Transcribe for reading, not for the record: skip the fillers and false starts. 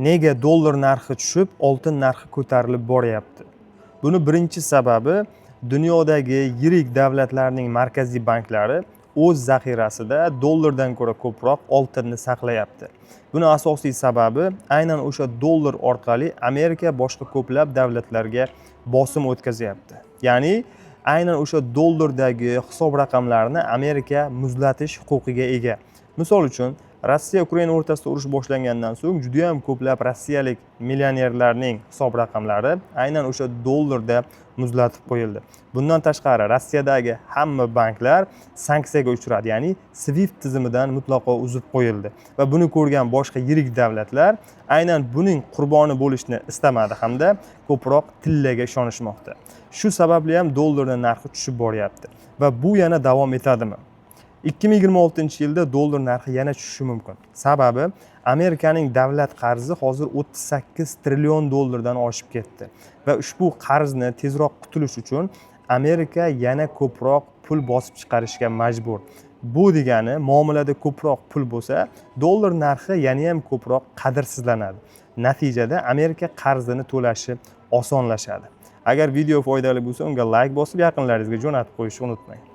nega dollar narxi tushib, oltin narxi ko'tarilib boryapti? Buni birinchi sababi dunyodagi yirik davlatlarning markaziy banklari o'z zaxirasida dollardan ko'ra ko'proq oltinni saqlayapti. Buni asosiy sababi aynan o'sha dollar orqali Amerika boshqa ko'plab davlatlarga bosim o'tkazyapti. Ya'ni aynan o'sha dollardagi hisob raqamlarini Amerika muzlatish huquqiga ega. Misol uchun, Rossiya Ukraina o'rtasida urush boshlangandan so'ng juda ham ko'plab rossiyalik millionerlarning hisob raqamlari aynan o'sha dollarda muzlatib qo'yildi. Bundan tashqari Rossiyadagi hamma banklar sanksiyaga uchradi, ya'ni SWIFT tizimidan mutlaqo uzib qo'yildi va buni ko'rgan boshqa yirik davlatlar aynan buning qurboni bo'lishni istamadi hamda ko'proq tillaga ishonishmoqda. Shu sababli ham dollarning narxi tushib boryapti va bu yana davom etadimi? 2026-yilda dollar narxi yana tushishi mumkin. Sababi Amerikaning davlat qarzi hozir 38 trillion dollardan oshib ketdi va ushbu qarzni tezroq qutulish uchun Amerika yana ko'proq pul bosib chiqarishga majbur. Bu degani, muomalada ko'proq pul bo'lsa, dollar narxi yana ham ko'proq qadrsizlanadi. Natijada Amerika qarzini to'lashi osonlashadi. Agar video foydali bo'lsa, unga like bosib, yaqinlaringizga jo'natib qo'yishni unutmang.